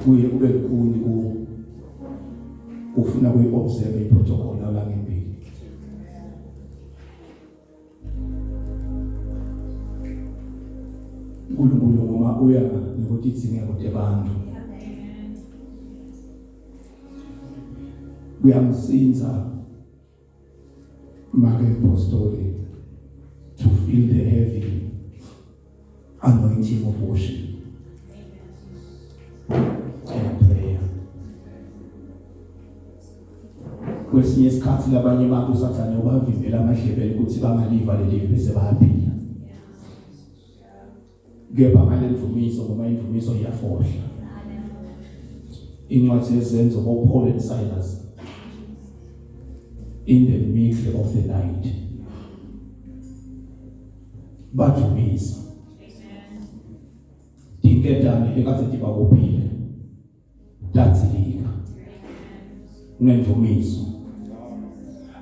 kuye kube lukhuni ufuna kuyi-observe i-protocol la ngempilo. uNkulunkulu uma uya nokuthi itsingeko tebantu kuyamsinza apostolic to feel the heavy anointing of worship and prayer. Kwesinye isikhathi labanye abantu usathane ubavimbela amadlebele ukuthi bangaliva leli bese bayaphila. Kepha ngale mvumiso ngoba imvumiso iyafohla. Incwadi yezenzo Paul and Silas in the middle of the night. Bavumisa. Dingetani lekathe tibakuphile. Datsilika. Ngemvumiso.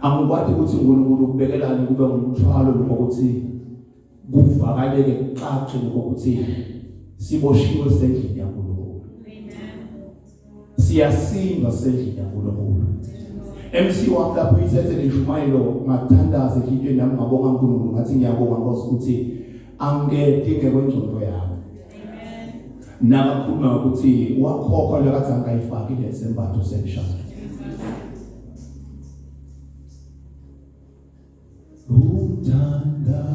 Angikwazi ukuthi uNkulunkulu ukubekelane kube ngumthwalo noma ukuthi kuvakaleke kucace ukuthi siboshiwe sendlini yaNkulunkulu. Siyasindwa sendlini yaNkulunkulu. MC wami lapho ithethe leshumayelo mathandaze into nami ngabonga uNkulunkulu ngathi ngiyabonga Nkosi ukuthi angeke kwengcondo yakho. Nakakhuluma ukuthi wakhokha lekathi angayifaki lesembatho semshado. Uthanda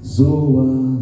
zoami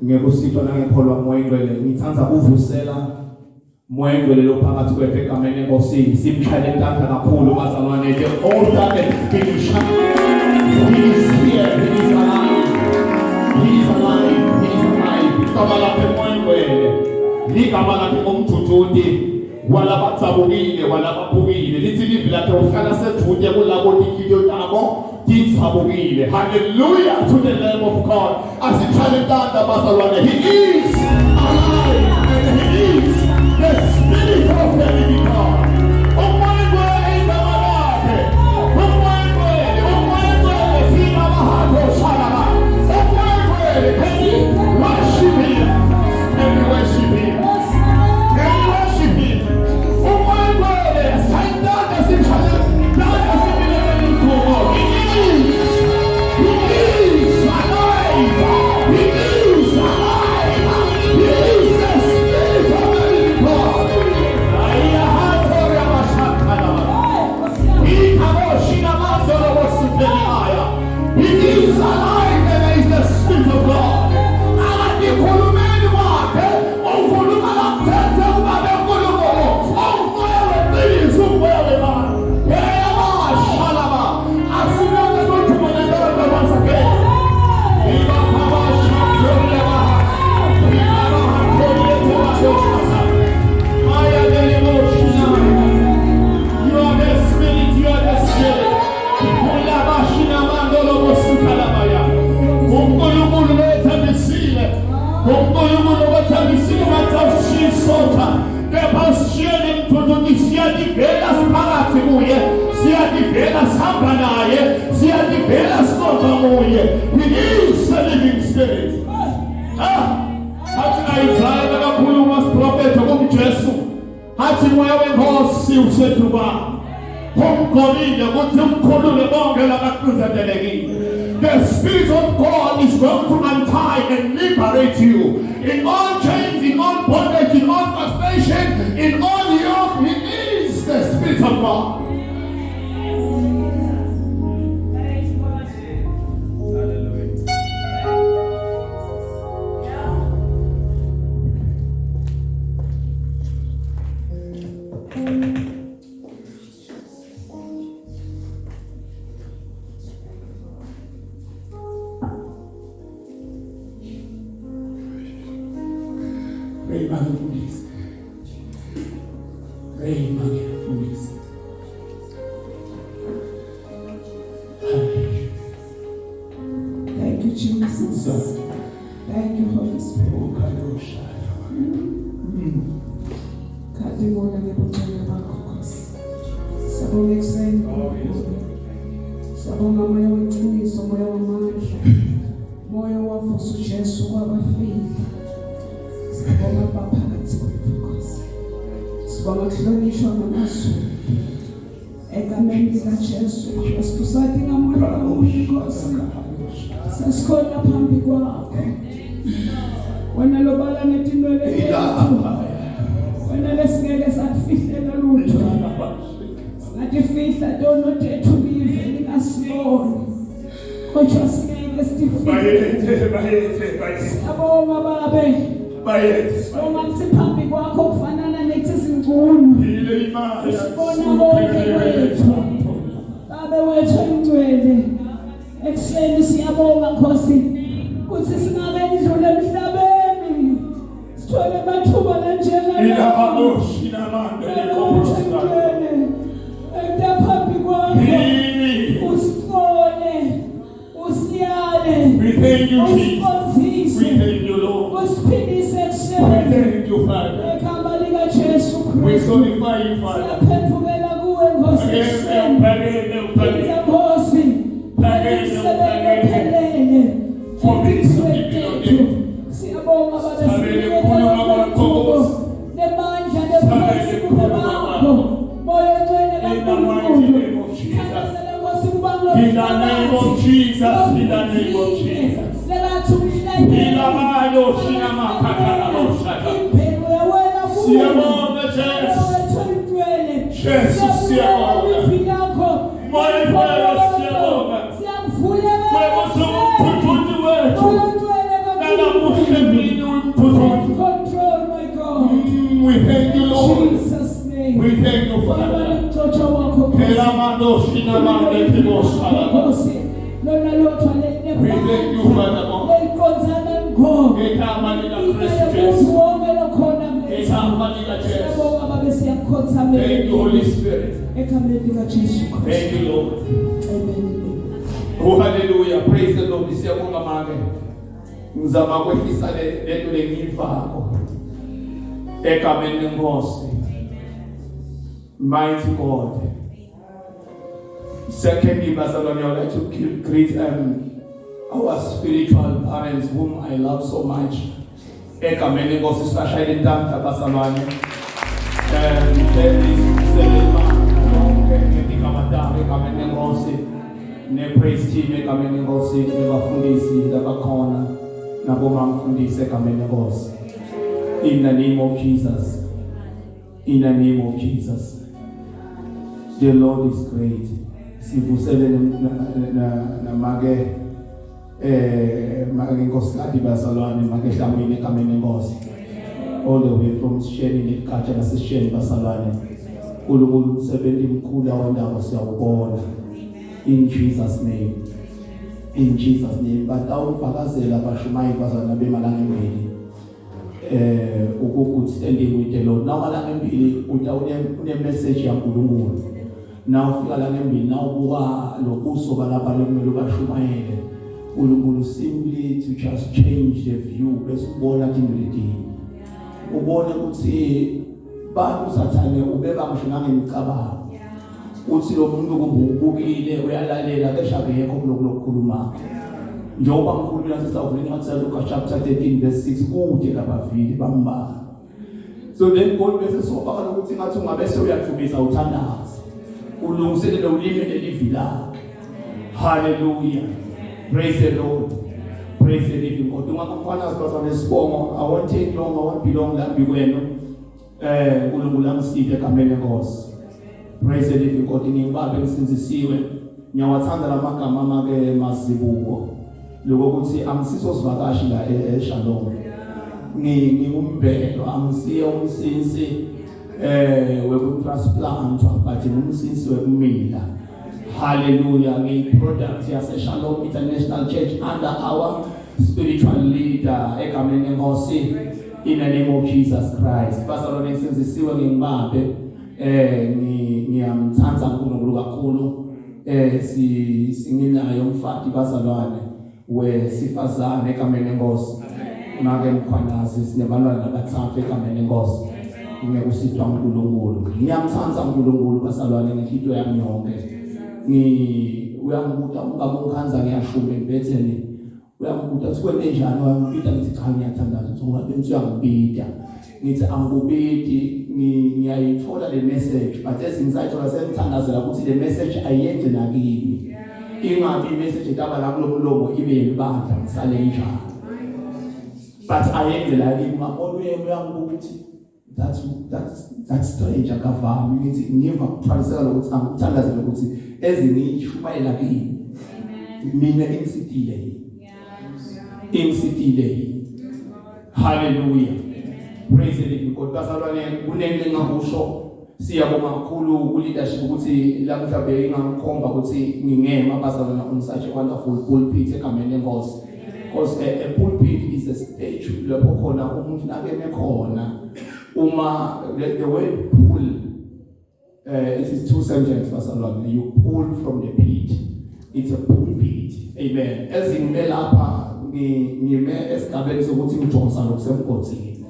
ngekusitwa nangekholwa moyengcwele ngithanza uvusela moyengcwele lo phakathi kwethu egameni leNkosi simshayele intanda kakhulu bazalwane the altar and finish he is here he is alive he is alive he is alive igama lakhe moyengcwele ligama lakhe omthuthuti wala batsabukile wala baphukile lithi livi lakhe uhlala sethuke kulabo tikhiyo tabo. Hallelujah to the Lamb of God. As he challenged the Barcelona, he is alive and he is the Spirit of the living God. Oh my God, in the Malate. Oh my God, in the Mahato Shalama. Oh my God, can you worship him? Can you worship him? Can you worship him? Oh my God, stand down as he challenged. Yeah. He is the living spirit. Athi ayizala kakhulu uMasiprofethi kumJesu. Athi moya wenkosi useduba. Umkhulile ukuthi umkhulule bonke labaqhuzelekile. The Spirit of God is going to untie and liberate you in all chains, in all bondage, in all frustration, in all yoke. He is the Spirit of God. Thank you, Jesus. Thank you, Holy Spirit. Kadimona nebutele bakhosi. Sabonga ekuseni. Sabonga moya weqiniso, moya wamandla. Moya wavusa uJesu kwabafile. Sabonga baphakathi kwethu. Sabonga kuhlonishwa ngamazwi. Egameni likaJesu Kristu sadinga moya wamandla. Sasikhona phambi kwakho. Wena lobala netinto lethu. Wena lesingeke sakufihlela lutho. Ngatifihla dono tethu live lingasiboni. Kodwa singeke sifihle. Bayethe. Siyabonga babe. Bayethe. Sibonga siphambi kwakho kufanana nethi izingcunu. Sibona bonke wethu. Babe wethu ingcwele. Ekuseni siyabonga Nkosi ukuthi singabe ndlule emhlabeni sithole mathuba lanjengala ilababoshi namande lekomsana engaphambi kwakho usithole usiyale we thank you Jesus we thank you Lord usiphilise ekuseni we thank you Father ekhamba lika Jesu Kristu we glorify you Father siyaphendukela kuwe Nkosi ekuseni Nkosi for me to give you siyabonga baba siyabonga nemandla nephuzu bakho moya wena kaNkulunkulu in the name of Jesus in the name of Jesus ilamayo shinamakhala loshaka siyabonga Jesus siyabonga moya siyabonga control my God. We thank you Lord. Jesus name. We thank you Father. We thank you Father God. Thank you Holy Spirit. Thank you Lord. Amen. Oh hallelujah. Praise the Lord. Siyabonga manje. Ngizama kwehlisa lento lengiyivako. Egameni lenkosi. Mighty God. Secondly, Barcelona, I would like to greet our spiritual parents whom I love so much. Egameni lenkosi, especially Dr. Barcelona. There is Selema. Egameni lenkosi. Ne-praise team egameni lenkosi, nebafundisi labakhona nabomamfundisi egameni lenkosi. In the name of Jesus. In the name of Jesus. The Lord is great. Sivusele namage nkosikazi bazalwane make hlamini egameni lenkosi. All the way from Sheni negatsha lasesheni bazalwane. uNkulunkulu umsebenzi mkhulu awendawo siyawubona. In Jesus name. In Jesus name. But awufakazela abashumayeli bazana bemalanga embili. Ukuthi standing with the Lord. Now malanga embili une message yaNkulunkulu. Now ufika langa embili now ubuka lobuso balapha lekumele bashumayele. uNkulunkulu simply to just change the view bese ubona indleleni. Ubone ukuthi bantu sathane ubeka ngisho nangemicabango. Uthi lo muntu kubukile uyalalela keshabe yekho kulokukhuluma njengoba ngikhulumela sisavule incwadi yaLuka chapter 13 verse 6 kude labavili bambala. So then God bese sofaka ukuthi ngathi ungabe sewuyajubisa uthandaza ulungiselele ulimi lelivi lakhe. Hallelujah, praise the Lord, praise the living God. Mkhwanazi bazalwane sibongo, I won't take long, I won't be long la bikwenu. UNkulunkulu amsiphe egameni lenkosi. Praise the living God. Ngibambe ngisinzisiwe ngiyawathanda lamagama make mazibuko lokuthi angisiso sivakashi la eShalom. Ngingumbhelo angisiye umsisi wekutransplant but ngumsisi wekumila. Hallelujah. Ngi-product yase-Shalom International Church under our spiritual leader egameni lenkosi in the name of Jesus Christ. Bazalwane ngisinzisiwe ngibambe ngiyamthanda uNkulunkulu kakhulu. Singinayo umfati bazalwane wesifazane egameni lenkosi. Make Mkhwanazi sinebantwana abathathu egameni lenkosi. Ngiyakusithwa uNkulunkulu. Ngiyamthanda uNkulunkulu bazalwane ngenhliziyo yami yonke. Uyangibuta ungabonkanza ngiyashume ngibetheni. Uyangibuta sikwele njani wangibita ngithi cha ngiyathandaza ngoba benthi uyangibita. Ngithi angubiti ngiyayithola le message but esingizayithola sengithandazela ukuthi le message ayenze nakini. Ingabi message etaba la kulomlomo ibe yibandla ngisale njalo. But ayenze la kimi ngabona uyangibuka ukuthi that's strange akavami ngithi ngiva kuthwalisela ukuthi angithandazela ukuthi ezingishumayela kimi. Mina ingisitile. Hallelujah. Praise the living God. Bazalwane kunenge ngakusho siyabonga kakhulu ku leadership ukuthi la mhlawumbe ingamkhomba ukuthi ngingema bazalwane on such a wonderful pulpit egameni lenkosi. Because a pulpit is a stage lapho khona umuntu nakeme khona uma the word pull it is two sentences bazalwane. You pull from the pit. It's a pulpit. Amen. Ezingime lapha ngime esigabeni sokuthi ngijongisa lokusemgodini.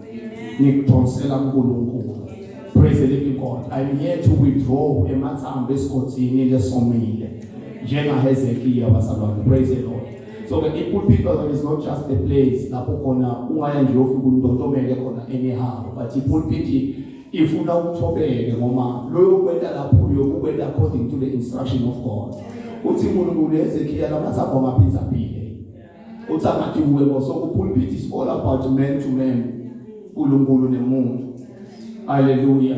Ngikujonsela uNkulunkulu. Praise the living God. I'm here to withdraw emathambo esigodini lesomile. Njenga Hezekiah bazalwane. Praise the Lord. So the pulpit is not just a place lapho khona ungaya nje ufika undontomele khona anyhow, but ipulpit ifuna ukuthobeke ngoba loyo kwenda lapho uyokwenda according to the instruction of God. Uthi uNkulunkulu Hezekiah lamathambo ngaphinza phile. Uthangathi kuwe so pulpit is all about man to man. uNkulunkulu nemuntu. Hallelujah.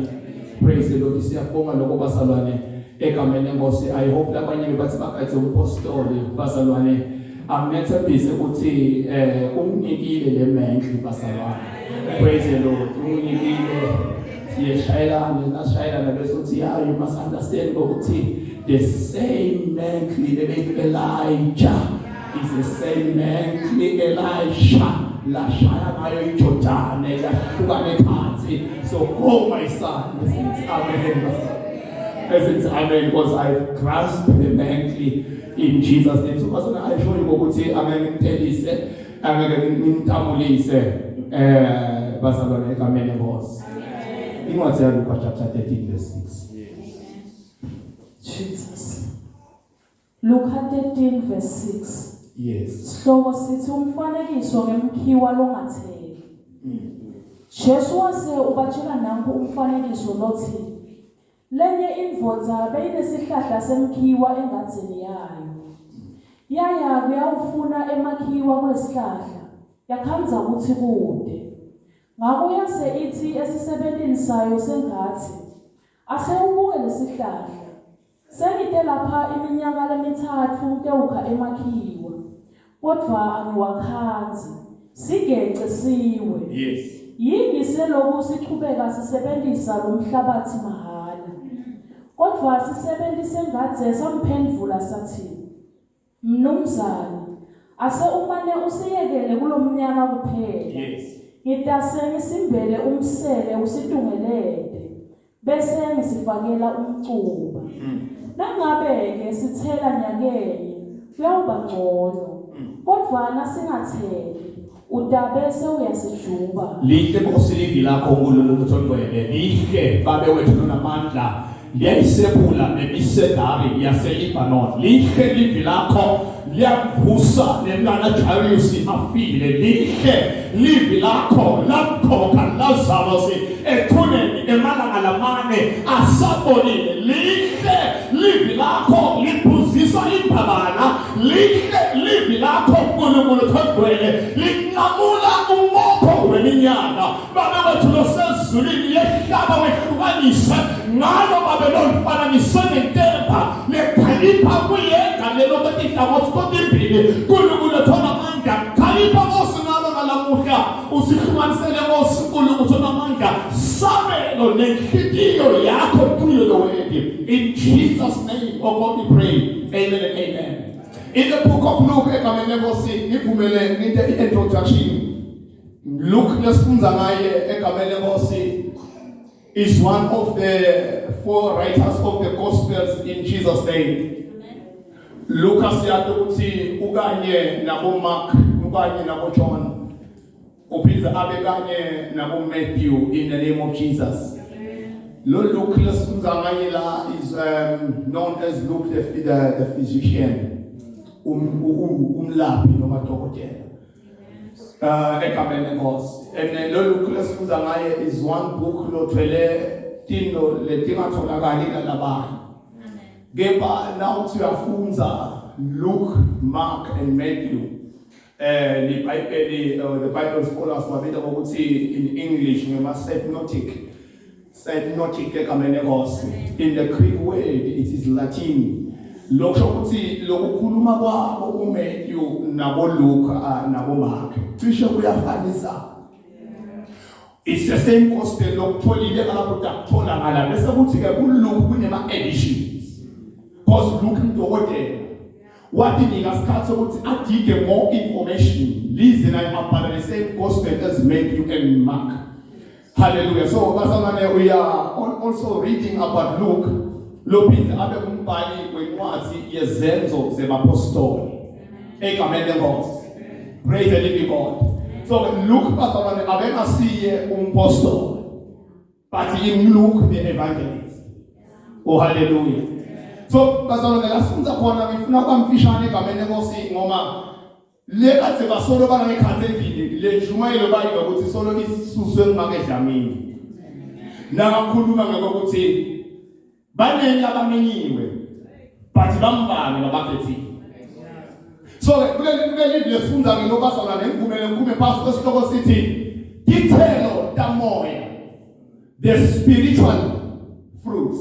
Praise the Lord. Siyabonga lokho basalwane egameni lenkosi. I hope labanye bebathi bakathe umpostoli basalwane amethembise ukuthi umnikile le menhle basalwane. Praise the Lord. Umnikile siyeshayelana nasishayelana bese uthi you must understand ukuthi the same menhle le Elijah is the same menhle Elisha. La shaya ngayo iJordan yahlukane phansi. So oh my son, listen, amen. Listen, amen, because I grasp the mentally in Jesus' name. So because I show you ukuthi angengitelise angengimtamulise basalwane egameni lenkosi. Incwadi yaLuka chapter 13 verse 6. Jesus. Luka 13 verse 6. Yes. Sihloko sithi umfanekiso ngemkhiwa longatheki. Jesu wase ubatshela nanku umfanekiso lothi lenye indvodza beyinesihlahla semkhiwa engadzini yayo. Yaya kuyawufuna emakhiwa kwesihlahla yakhanza ukuthi kude. Ngakho yase ithi esisebentini sayo sengathi ase ubuke lesihlahla. Sengite lapha iminyaka lemithathu utewukha emakhiwa. Kodwa angiwakhanzi sigecesiwe. Yes. Yini selokhu sichubeka sisebenzisa lo mhlabathi mahala. Kodwa sisebenzise ngadze samphendvula sathi Mnumzane ase umane usiyekele kulomnyaka kuphela. Yes. Ngitase ngisimbele umsele usitungelede bese ngisifakela umcuba. Nangabe ke sithela nyakenye kuyawuba ngcono. Kodwa nasingatheli udabese uyasijuba. Lihle bosilivi lakho uNkulunkulu uthongcwele. Lihle babe wethu namandla. Liyayisebula nemisedari yaseLibanon. Lihle livi lakho liyamvusa nemntana Jairus afile. Lihle livi lakho lamkhokha Lazarus ethuneni emalanga lamane asabonile. Lihle livi lakho liphuzisa impabana. Lihle livi lakho uNkulunkulu thodwele linqamula umokho weminyaka. Baba wethu losezulwini yehlaba wehlukanisa ngalo babe lolufananise nentempha lekhalipha kuyenga lelo betihlangothi kotimbili uNkulunkulu thona amandla khalipha osinalo ngalamuhla usihlukanisele ngoSinkulunkulu thona amandla sabelo nenhliziyo yakho kuyo lo wedi. In Jesus' name, oh God, we pray. Amen and amen. In the book of Luke, egameni lenkosi ngivumele nginte i-introduction. Luke lesifunza ngaye egameni lenkosi is one of the 4 writers of the Gospels in Jesus' name. Lucas yathi ukuthi ukanye nabo Mark, ukanye nabo John, uphinde abe kanye nabo Matthew in the name of Jesus. Lo Luke lesifunza ngaye la is known as Luke the physician, umlaphi noma dokotela. Egameni lenkosi. And lo Luke lesifunza ngaye is one book lothwele tinto letingatholakali kalabanye. Kepha now siyafunza Luke, Mark and Matthew. The Bible scholars babita ngokuthi in English ngema synoptic egameni lenkosi. In the Greek word it is Latin. Lokho ukuthi lokukhuluma kwabo uMatthew nabo Luke nabo Mark cishe kuyafanisa. It's the same gospel lokutholile kalapho thola ngala bese kuthi ke kuLuke kunema editions. Because Luke ndokotela wathi ngingasikhatha ukuthi adige more information listen about the same gospel as Matthew and Mark. Hallelujah. So basangane we are also reading about Luke. Lophinde abe umbhali wencwadi yezenzo zebapostoli. Egameni lenkosi. Praise the living God. So Luke basangane abengasiye umpostoli, but in Luke the evangelist. Oh hallelujah. So basangane lasifunza khona ngifuna kwamfishane egameni lenkosi ngoma le kade basolo bana ngekhathekile le Jumayelo bayilo ukuthi solo isuswe ngakedlamini. Nakakhuluma ngokuthi banengi abamenyiwe but bambane ngabakhethi. So kule livle sifunza ngelobasana nengivumele ngikume phansi kwesihloko sithi Titselo Tamoya, the spiritual fruits.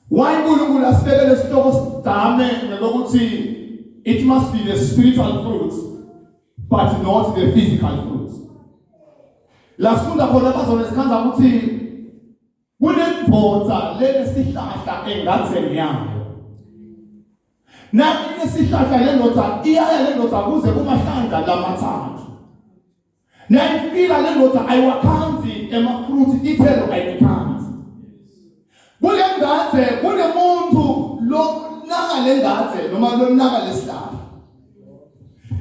Why uNkulunkulu asibeke lesihloko sidame ngokuthi it must be the spiritual fruits but not the physical fruits. La sifunda khona bazona sikhanza ukuthi kunemphotsa lesihlahla engatheni yayo. Nathi lesihlahla lendodza iyaya lendodza kuze kumahlandla lamathathu. Nayifika lendodza ayiwakhanzi emafruit ithelo ayikhanzi. Kule ngathe kunemuntu lo naka lengathe noma lo naka lesihlahla.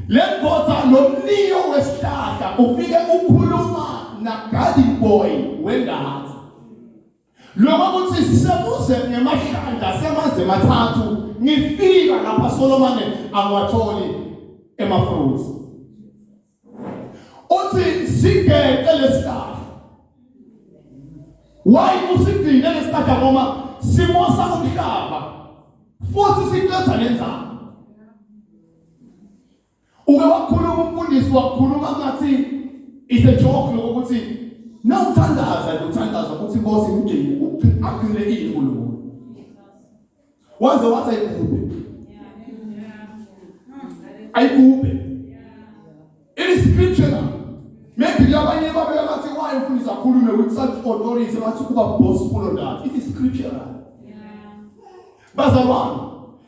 Lendodza lomniyo wesihlahla ufike ukhuluma na garden boy wengathe. Lokho kuthi sisebuze ngemahlandla semaze mathathu ngifika lapha Solomon angwatholi emafruits. Uthi sigeke lesihlahla. Why usigcine lesihlahla ngoba simosa umhlaba futhi siqetha lenzalo. Uke wakhuluma umfundisi wakhuluma ngathi it's a joke lokuthi na uthandaza ukuthi Nkosi ngigcine akuqinekile uNkulunkulu. Waze wathi ayikube. Ayikube. It is scriptural. Maybe labanye babeka ngathi why umfundisi akhulume with such authority bathi kuba boastful on that. It is scriptural. Bazalwane,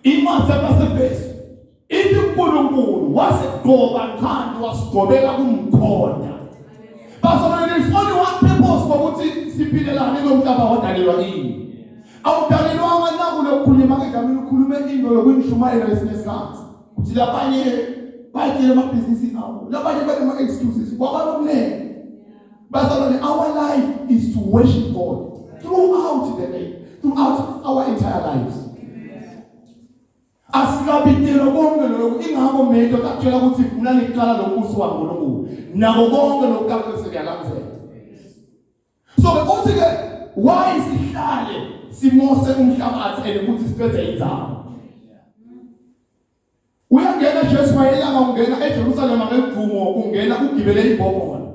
imase basefeso. Ithi uNkulunkulu wasegoba khandi wasigobela kumkhonda. Bazalwane, there is only one purpose ukuthi siphilelane nomhlaba wadalelwa yini. Awudalelwanga nakulokukhuluma ngegamini ukhulume into yokunishumayela esinesikhathi. Uthi labanye bayitshela amabhizinisi abo, labanye bakema excuses. Kwabalomne. Bazalwane, our life is to worship God throughout the day, throughout our entire lives. Asikabitelo konke lokho ingakho mento akutshela ukuthi funa liqala lobuso waNkulunkulu. Nako konke lokho sekuyalandzela. So ukuthi ke why sihlale simose umhlabathi ukuthi siphethe inzalo. Uyangena Jesu wayelanga ungena eJerusalem ngedumo ungena ugibele ibhokona.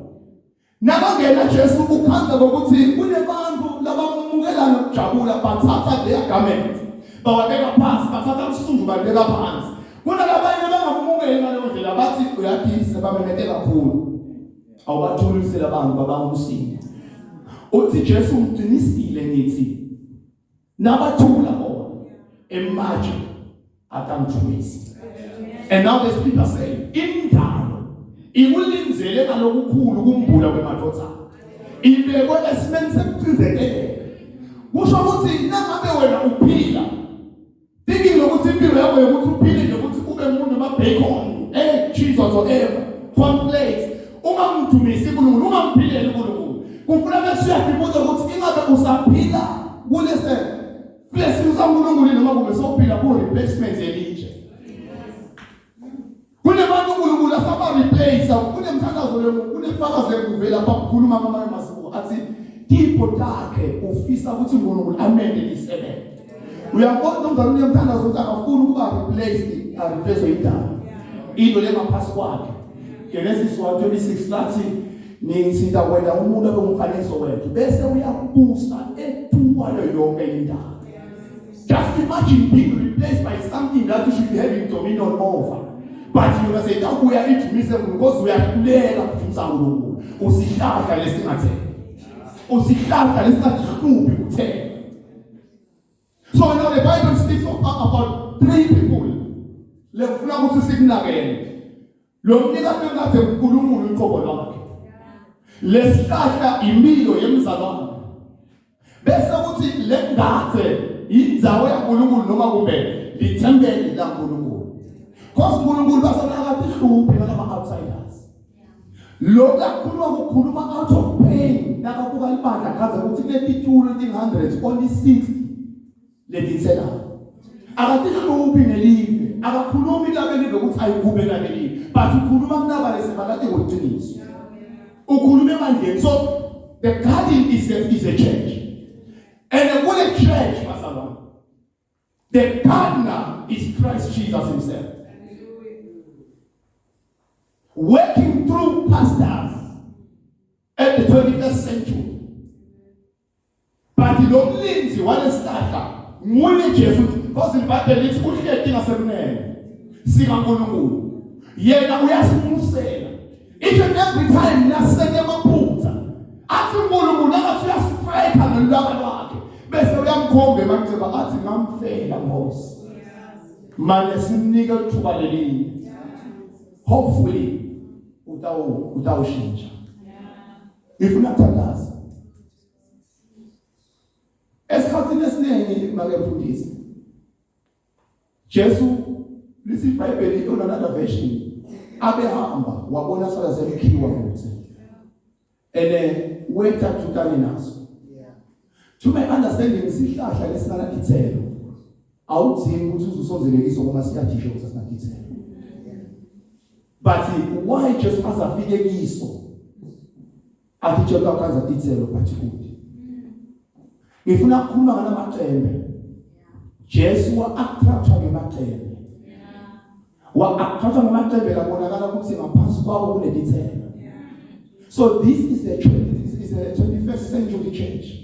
Nakangena Jesu ukhanza ukuthi kunebantu labamukela nokujabula bathatha their garment. Bawabeka phansi bathatha umsundu babeka phansi. Kunalabanye abangamukeli ngaleyo ndlela bathi uyaphisa babemete kakhulu. Awubathulisela abantu babangusini. Uthi Jesu umqinisile ngithi nabathula bona emaje akamthumisi. And now the speaker say indalo ikulinzele ngalokukhulu kumbula kwemadoda. Ibekwe esimeni sekucinzeleke. Kusho ukuthi nangabe wena uphila thinking lokuthi impilo yakho yokuthi uphile nokuthi ube umuntu ma-bacon, cheese whatsoever, cornflakes, ungamdumisi uNkulunkulu, ungamphileli uNkulunkulu. Kufuna bese uyadibuza ukuthi ingabe usaphila kulese blessings kaNkulunkulu noma kube sophila ku replacement elitshe. Kunebantu uNkulunkulu asaba replace, kunemthandazo kunefakazi ekuvela lapha kukhuluma ngamanye amazwi athi tipo takhe ufisa ukuthi uNkulunkulu amende lisebenze. Uyabona umzalwane uyamthandaza ukuthi akafuni ukuba replace idala. Into lemaphasi kwakhe. Genesis 1:26 lathi nisitha wena umuntu abengumfanekiso wethu bese uyakubusa ethukwalo yonke indaba. Just imagine being replaced by something that you should be having dominion over. But you must say that we are intumise because we are kulela kuthumsa uNkulunkulu. Usihlahla lesingathe. Usihlahla lesingathlubi kuthela. So now the Bible speaks about 3 people. Lekufuna ukuthi sikunakele. Lo mnikati engathi uNkulunkulu uqobo lwakhe. Lesihlahla impilo yemzalwane. Bese kuthi lengathe indzawo yaNkulunkulu noma kumbe lithembele laNkulunkulu. Because uNkulunkulu basanakathi ihluphi nalama outsiders. Lokho kukhuluma out of pain nakabuka ibandla kaza ukuthi leti 200 only 60 letitsela. Akatihlupi nelive, akakhulumi labelive ukuthi ayigube labelive, but ukhuluma kunaba lesibakade kweqiniso. Ukhuluma emandleni. So the garden is a church. And the word church, Pastor, the gardener is Christ Jesus himself. Working through pastors at the 21st century. But the Lomlinzi walesihlahla ngule Jesu because in Bible lithi uhleti ngasemnene sika uNkulunkulu. Yena uyasimusela. Each and every time naseke amaphutha. Athi uNkulunkulu akathi uyastrike nolwaka lwakhe. Bese uyamkhomba emaceba athi ngamfela Nkosi. Manje sinika ithuba lelinye. Hopefully utawushintsha. Ifuna kuthandaza. Esikhathini esiningi makefundisa. Jesu lisi Bible on another version. Abehamba wabona sala zemkhiwa futhi. Weta thukane naso. To my understanding isihlahla lesingana Titselo. Awudzingi ukuthi uzusonzelekiswa uma siyadisho ukuthi asina Titselo. But why just as a figure kiso? Atitshela kanza Titselo particularly. Ngifuna ukukhuluma ngamaqembe. Jesu wa-attractwa ngamaqembe. Wa-attractwa ngamaqembe labonakala ukuthi ngaphansi kwawo kunetitselo. So this is the 21st century church.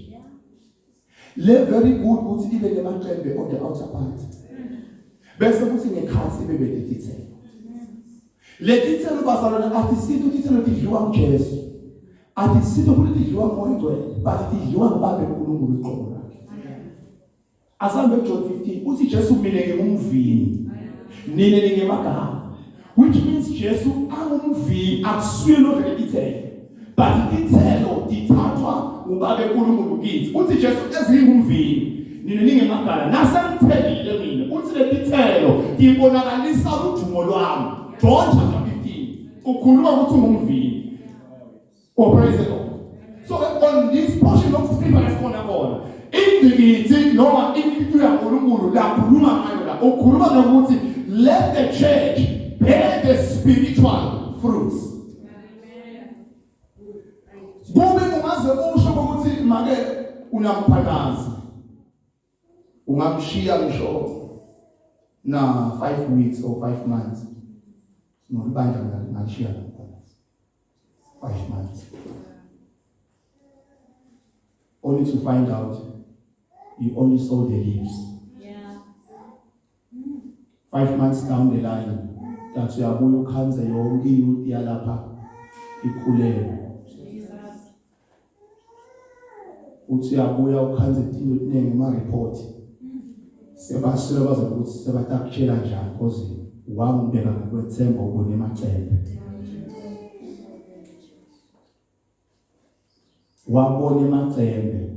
Le very good ukuthi ibe nemaqembe on the outer part. Bese kuthi ngekhathi bebe letitselo. Letitselo bazalwana atisitho titselo tidliwa nguJesu. Atisitho futhi tidliwa nguMoya Ngcwele, but tidliwa nguBaba uNkulunkulu uqobo lakhe. Asambe John 15 uthi Jesu mina ngingumvini. Nine ningemagama. Which means Jesu angumvini akuswelo letitselo. But titselo dithathwa nguBaba uNkulunkulu kithi. Uthi Jesu ezingumvini. Nine ningemagama. Nasemthelile mina. Uthi letitselo dibonakalisa udumo lwami. John chapter 15. Ukhuluma ukuthi ungumvini. Oh, praise the Lord. So on this portion of scripture is going to go. In ingqikithi noma inhlitiyo yaNkulunkulu lakhuluma ngayo la ukhuluma ngokuthi let the church bear the spiritual fruits. Kube ungaze usho ukuthi make unamkhwanazi ungamshiya ngisho na 5 weeks or 5 months nolibandla ngishiya 5 months only to find out you only saw the leaves. 5 months down the line that uyabuya ukhanze yonke iyuthi yalapha ikhulele. Uthi uyabuya ukhanze into eningi ema-report sebasuka baza ukuthi sebatakutshela njani because wangibeka ngokwethemba ubone emacembe. Wabona emacembe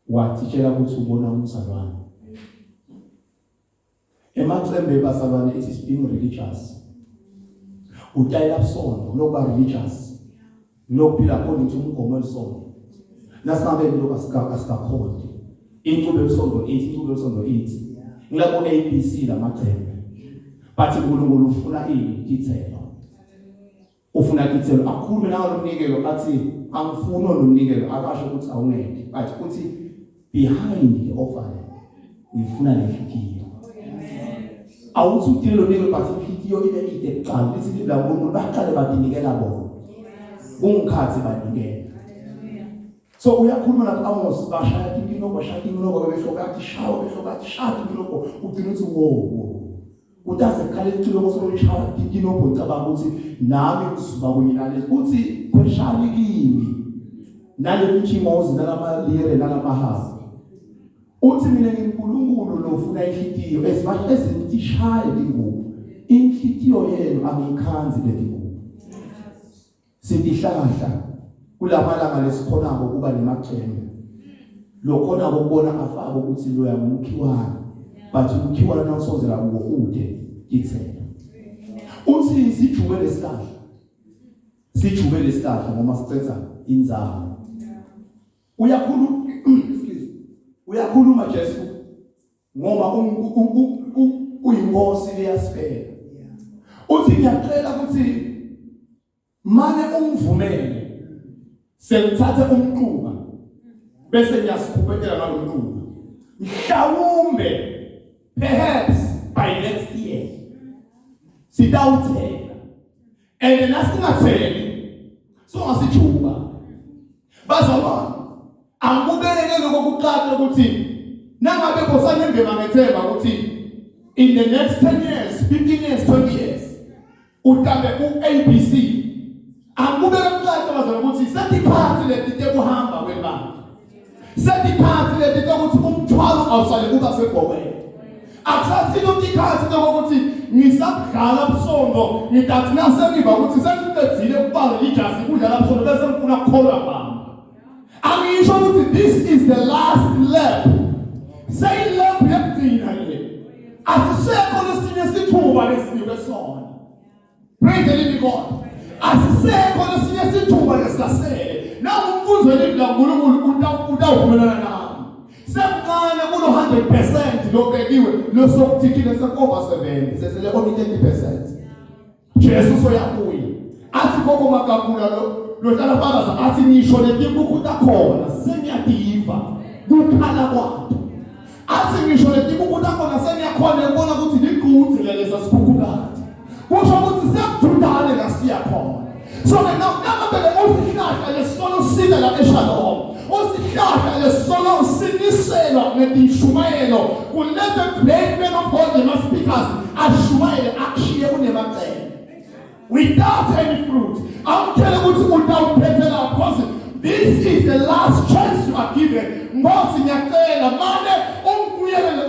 wathitshela ukuthi ubona umzalwane. Emacembe basalwane it is being religious. Utayela sonto lokuba religious. Lokuphila according to umgomo wesonto. Nasingabe lokho asikakhona. Insuku yesonto 8, insuku yesonto 8. Ngilabo ABC lamacembe. Bathi uNkulunkulu ufuna ini? Titselo. Ufuna titselo. Akhulume nawo lomnikelo athi angifuni lomnikelo akasho ukuthi awungeke. Bathi uthi behind the offering ngifuna lefitiyo. Awuthi utilo lelo bathi ifitiyo ibe ide kuqala lithi libla uNkulunkulu baqale badinikela bona. Ungikhathi banikela. So uyakhuluma la Amos bashaya inkinoko besokathi shawo besokathi shaya inkinoko udinga ukuthi wo utase khale inkinoko sokushaya inkinoko ngicabanga ukuthi nami kusuka kunyinale uthi khonshani kimi nale mchimozi nalamalire nalamahazi uthi mina ngiNkulunkulu lofuna inhlitiyo ezimahle ezintishaye ingubo inhlitiyo yenu angikhanzi letingubo sidihlahla kulamalanga lesikhonako kuba nemacembe lokhona ukubona afaka ukuthi lo yamukhiwana but ukhiwana nawusozela kuwo ude Titselo uthi sijubele isihlahla ngoba sicetha inzalo uyakhuluma Jesu ngoba uyinkosi leyasifela uthi ngiyacela ukuthi mane ungivumele sengithathe umquba bese ngiyasikhuphetela ngalomquba mhlawumbe perhaps by next year sitawuthela and nasingatheli so ngasijuba bazalwane angikubeleke lokuqala ukuthi nangabe bosanembe bangethemba ukuthi in the next 10 years 15 years 20 years utabe uABC angikubeka kuqala bazalwane ukuthi setiphathi leti tekuhamba kwebandla setiphathi leti tekuthi umthwalo awusale kuba sebhokweni akusasilo tikhathi lokuthi ngisabudala busondo ngitathi nasengiba ukuthi sengiqedile ukubala ijasi kudlala busondo bese ngifuna ukukholwa bami angisho ukuthi this is the last lap say lap yekugcina le asisekho lesinye sithuba lesinikwe sona praise the living God asisekho lesinye sithuba lesasele nawo umfuzo elivela kuNkulunkulu utawuvumelana nami semncane kulo 100% lobekiwe losokuthikile secover 70 sesele only 30%. Jesu soyabuya athi koko makakula lo hlala phakaza athi nisho letimbuku takhona sengiyativa kukhala kwakho athi ngisho letimbuku takhona sengiyakhona ukubona ukuthi liqhutsi lelesa sikhukukade kusho ukuthi sekududane la siyakhona so ngamabele usihlahla lesolo sida la eShalom usihlahla lesolo siniselwa ngetishumayelo kulete great men of God the speakers ashumayele akshiye kunemacele without any fruit awuthele ukuthi utawuphethela because this is the last chance you are given ngosi ngiyacela mane ungiyelele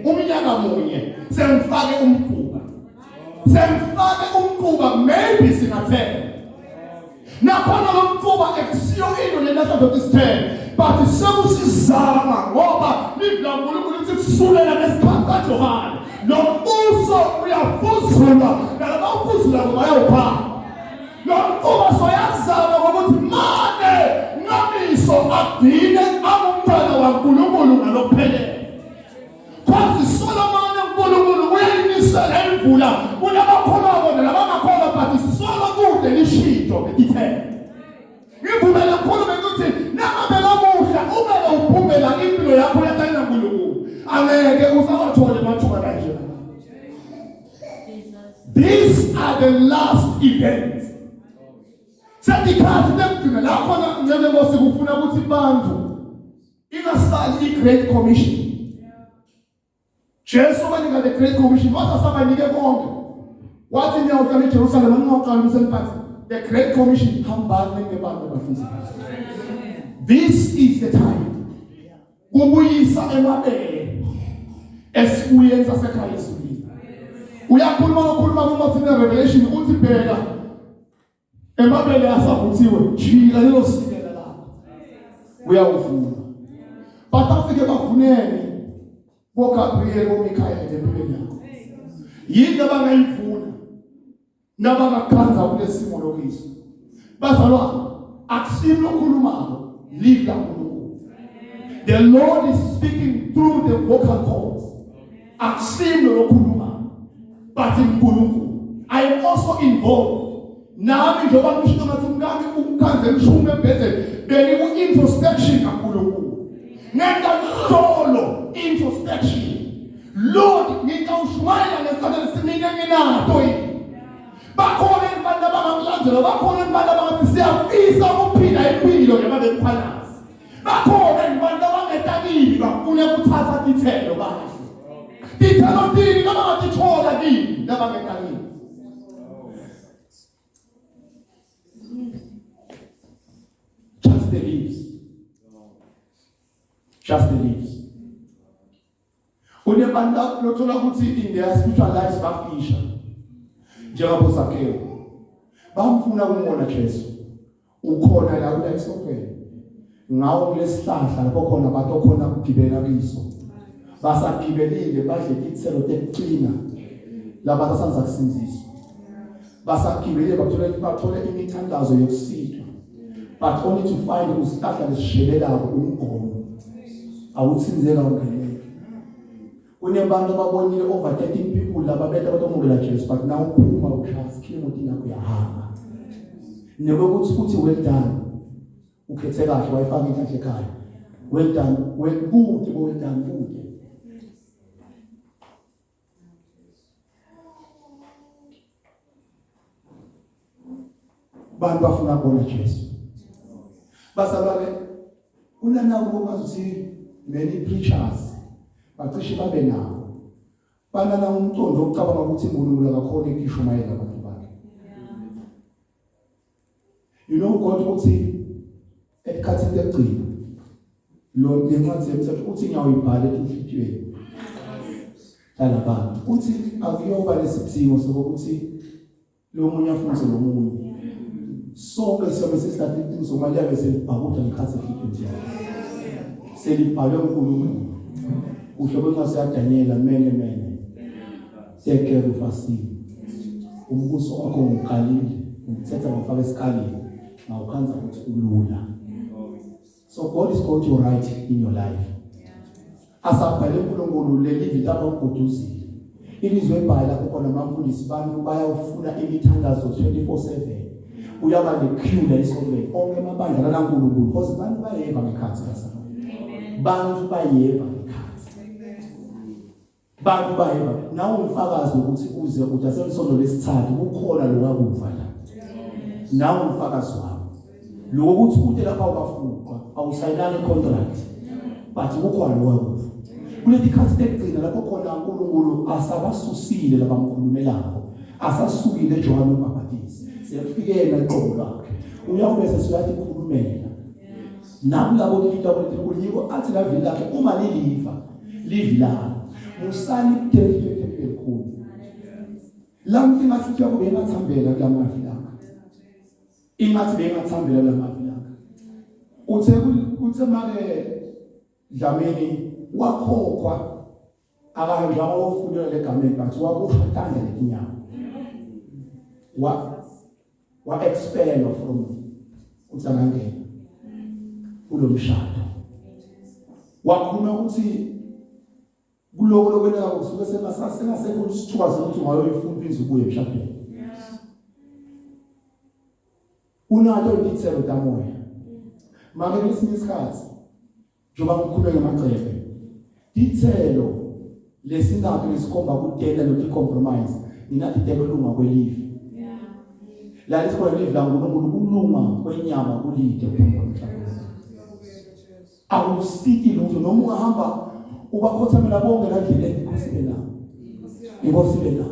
umnyaka munye semfake umquba maybe singathela nakhona lo mquba ekusiyo into lelahla dotisithele but sekusizama ngoba livla uNkulunkulu lithi kusulela ngesikhathi kaJohane lo mbuso uyafuzula nalabafuzula bayawupha lo mquba soyazama ngokuthi mane ngamiso angeke usawathole mathuba kanje. These are the last events. Sedikhathi lekugcina la khona ngeke bose kufuna ukuthi bantu ingasali i-Great Commission. Jesu banika the Great Commission. What asabanike konke? Wathi niyawuhlala eJerusalem ningaqala umsebenzi. The Great Commission hambani ngebantu bafisa. This is the time. Kubuyisa emabele esikuyenza sekhaya esibili. Uyakhuluma kuma Revelation uthi bheka emabele asavuthiwe jika lelo sikela lapha. Uyawuvuna. But afike bavunene boGabriel boMichael empilweni yakho. Yini abangayivuna nabangakhanza kulesimo lokiso. Bazalwane akusimo okhulumayo live la kuNkulunkulu. The Lord is speaking through the vocal cords. Akusimo okhulumayo but in uNkulunkulu. I am also involved. Nami njoba ngishilo ngathi umkami ukukhanze emshume ebhedeni beni ku-introspection kaNkulunkulu. Ngenda solo introspection. Lord ngikawushwayela ngesikhathi siningi nginato yini. Bakhona abantu abangamlandela, bakhona abantu abangathi siyafisa ukuphila impilo yababeMkhwanazi. Bakhona abantu abangetakili bafuna ukuthatha Titselo bahle. Titselo dini nabangatithola kini nabangetakili. Just the leaves. Just the leaves. Unebanda lothola ukuthi in their spiritual lives bafisha. Njengabo Zakheo. Bamfuna ukubona Jesu. Ukhona la kula isokweni. Ngawo kulesihlahla lapho khona abantu khona ukugibela kiso. Basagibelile badle Titselo teqina. Laba basanza kusinziswa. Basagibelile bathole imithandazo yokusithwa. But only to find usihlahla lesishelelayo umgomo. Awutsinzeka ungenele. Kunebantu ababonile over 13 people laba bethu abatomukela Jesu but now uphuma ushaya sikhimo yakho yahamba. Nekuthi uthi well done. Ukhethe kahle wayifaka inhlanhla ekhaya. Well done, well done kude. Bantu bafuna ukubona Jesu. Basalwane unanawo ongazuthi many preachers bacishe babe nawo. Banana umcondo okucabanga ukuthi uNkulunkulu akakhona ekishumayela abantu bakhe. You know God uthi ekhathini legcina lo lencwadi yemthetho uthi ngiyawuyibhala enhliziyweni. Dala baba uthi akuyoba lesithiyo sokuthi lo munye afundise lo munye. Sonke siyabe sesihlathini izomali yabe selibhakuda ngekhathi enhliziyweni. Selibhalwe uNkulunkulu. Uhlobo lwase yaDaniela mene. Take care of us. Umbuso wakho uqalile, umthetho wafaka esikalini. Awukhanza ukuthi ulula. So God is going to write in your life. Asabhale uNkulunkulu leli lapha ugoduzile. Ilizwe ebhala khona abafundisi bami bayawufuna imithandazo 24/7. Uyaba nequeue lesonke. Onke amabandla kaNkulunkulu because abantu bayeva ngekhathi kasana. Bantu bayeva ngekhathi. Bantu bayeva. Nawe umfakazi ukuthi uze uthi aselisonto lesithathu kukhona lo wakuva la. Nawe umfakazi wakho. Lokho ukuthi ude lapha ubafuqa awusayinani contract. But kukhona lo wakuva. Kulethi khathi egcina lapho khona uNkulunkulu asabasusile labamkhulumelako. Asasukile eJohane uMbhaphatisi. Siyafikela iqobo lakhe. Uyawube sesiyathi ukukhulumela. Nabu labo lito kuliko athi la villa lakhe uma liliva live la. Musani kuthetheke khona. Lamthi ngasithi yakho bengathambela kulamavila. Ingathi bengathambela kulamavila. Uthe make Dlamini wakhokhwa akahamba ofundela legameni but wakushatanda lenyama. Wa expel from utsangangena kulomshado. Wakhuluma ukuthi kuloko lokwena kusuke sengasekho isithuba sokuthi ungayoyifunda inzu kuye emshadweni. Unato Titselo Tamoya. Manje lesinye isikhathi njoba ngikhuluma ngamacebe. Titselo lesingabe lesikhomba kutela lokucompromise ninathi tebelunga kwelive la lesikhona live la uNkulunkulu kulunga kwenyama kulide akusiki lutho noma ungahamba ubakhothamela bonke la ndleleni inkosi bela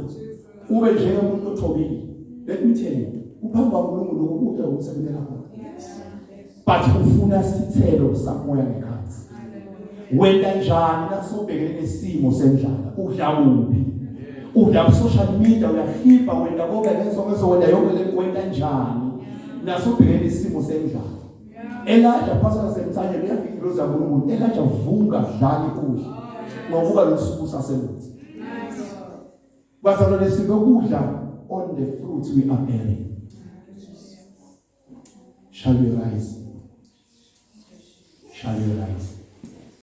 ube njengomuntu othobile. Let me tell you, uphamba uNkulunkulu ukudla umsebenzi wakho but ufuna sithelo samoya ngekhathi. Wenda njani nasobhekene nesimo sendlala udla kuphi udla ku social media uyahipa wenda konke lezonke wenda yonke le wenda njani nasobhekene nesimo sendlala elaja phasa semthanye kuyafika iloza uNkulunkulu elaja vunga dlali kudla ngokuba losuku saseluthi bazalwane sikokudla on the fruit we are bearing. Shall we rise? Shall we rise?